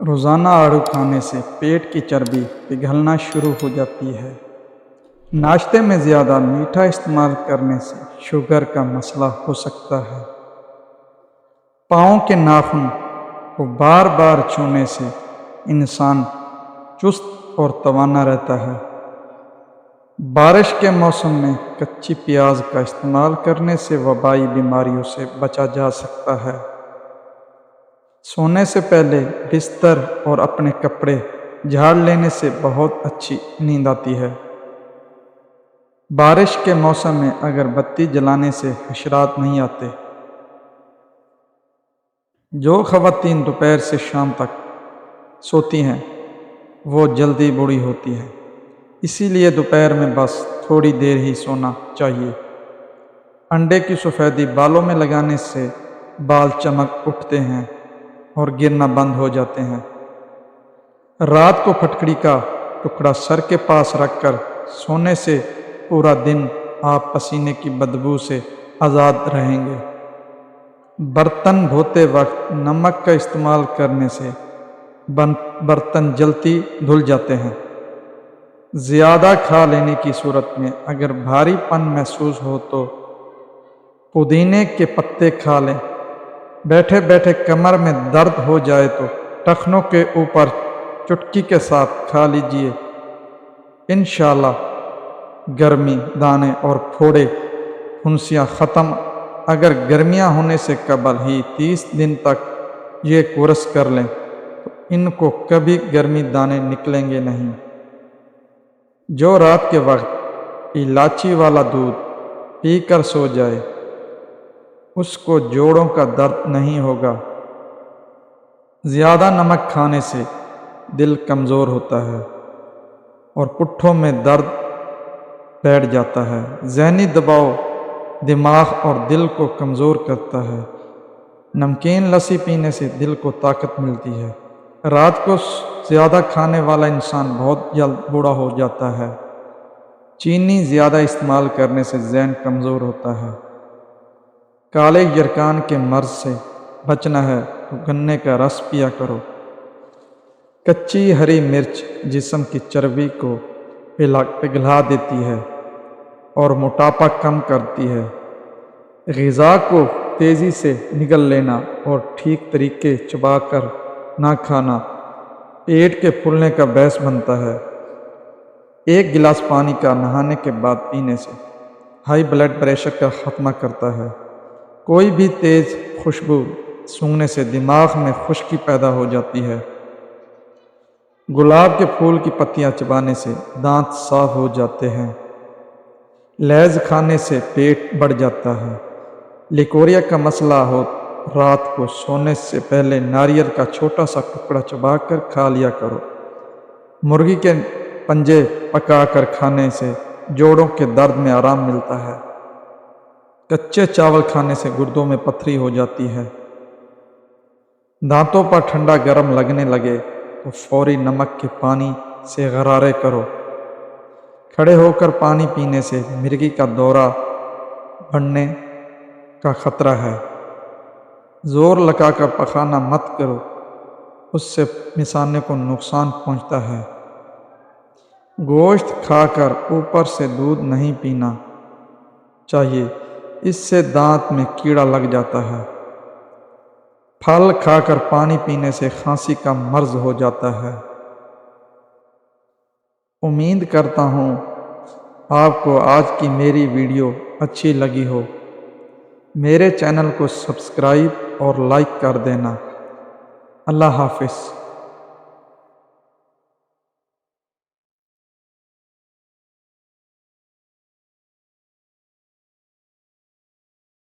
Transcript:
روزانہ آڑو کھانے سے پیٹ کی چربی پگھلنا شروع ہو جاتی ہے۔ ناشتے میں زیادہ میٹھا استعمال کرنے سے شوگر کا مسئلہ ہو سکتا ہے۔ پاؤں کے ناخن کو بار بار چھونے سے انسان چست اور توانا رہتا ہے۔ بارش کے موسم میں کچی پیاز کا استعمال کرنے سے وبائی بیماریوں سے بچا جا سکتا ہے۔ سونے سے پہلے بستر اور اپنے کپڑے جھاڑ لینے سے بہت اچھی نیند آتی ہے۔ بارش کے موسم میں اگر بتی جلانے سے حشرات نہیں آتے۔ جو خواتین دوپہر سے شام تک سوتی ہیں وہ جلدی بوڑھی ہوتی ہیں، اسی لیے دوپہر میں بس تھوڑی دیر ہی سونا چاہیے۔ انڈے کی سفیدی بالوں میں لگانے سے بال چمک اٹھتے ہیں اور گرنا بند ہو جاتے ہیں۔ رات کو پھٹکڑی کا ٹکڑا سر کے پاس رکھ کر سونے سے پورا دن آپ پسینے کی بدبو سے آزاد رہیں گے۔ برتن دھوتے وقت نمک کا استعمال کرنے سے برتن جلدی دھل جاتے ہیں۔ زیادہ کھا لینے کی صورت میں اگر بھاری پن محسوس ہو تو پودینے کے پتے کھا لیں۔ بیٹھے بیٹھے کمر میں درد ہو جائے تو ٹخنوں کے اوپر چٹکی کے ساتھ کھا لیجیے۔ انشاءاللہ گرمی، دانے اور پھوڑے پھنسیاں ختم۔ اگر گرمیاں ہونے سے قبل ہی 30 دن تک یہ کورس کر لیں تو ان کو کبھی گرمی دانے نکلیں گے نہیں۔ جو رات کے وقت الائچی والا دودھ پی کر سو جائے اس کو جوڑوں کا درد نہیں ہوگا۔ زیادہ نمک کھانے سے دل کمزور ہوتا ہے اور پٹھوں میں درد بیٹھ جاتا ہے۔ ذہنی دباؤ دماغ اور دل کو کمزور کرتا ہے۔ نمکین لسی پینے سے دل کو طاقت ملتی ہے۔ رات کو زیادہ کھانے والا انسان بہت جلد بوڑھا ہو جاتا ہے۔ چینی زیادہ استعمال کرنے سے ذہن کمزور ہوتا ہے۔ کالے یرکان کے مرض سے بچنا ہے تو گنے کا رس پیا کرو۔ کچی ہری مرچ جسم کی چربی کو پگھلا دیتی ہے اور موٹاپا کم کرتی ہے۔ غذا کو تیزی سے نگل لینا اور ٹھیک طریقے چبا کر نہ کھانا پیٹ کے پھولنے کا باعث بنتا ہے۔ 1 گلاس پانی کا نہانے کے بعد پینے سے ہائی بلڈ پریشر کا خاتمہ کرتا ہے۔ کوئی بھی تیز خوشبو سونگھنے سے دماغ میں خشکی پیدا ہو جاتی ہے۔ گلاب کے پھول کی پتیاں چبانے سے دانت صاف ہو جاتے ہیں۔ لیز کھانے سے پیٹ بڑھ جاتا ہے۔ لیکوریا کا مسئلہ ہو رات کو سونے سے پہلے ناریل کا چھوٹا سا ٹکڑا چبا کر کھا لیا کرو۔ مرغی کے پنجے پکا کر کھانے سے جوڑوں کے درد میں آرام ملتا ہے۔ کچے چاول کھانے سے گردوں میں پتھری ہو جاتی ہے۔ دانتوں پر ٹھنڈا گرم لگنے لگے تو فوری نمک کے پانی سے غرارے کرو۔ کھڑے ہو کر پانی پینے سے مرگی کا دورہ بڑھنے کا خطرہ ہے۔ زور لگا کر پخانا مت کرو، اس سے مثانے کو نقصان پہنچتا ہے۔ گوشت کھا کر اوپر سے دودھ نہیں پینا چاہیے، اس سے دانت میں کیڑا لگ جاتا ہے۔ پھل کھا کر پانی پینے سے کھانسی کا مرض ہو جاتا ہے۔ امید کرتا ہوں آپ کو آج کی میری ویڈیو اچھی لگی ہو۔ میرے چینل کو سبسکرائب اور لائک کر دینا۔ اللہ حافظ۔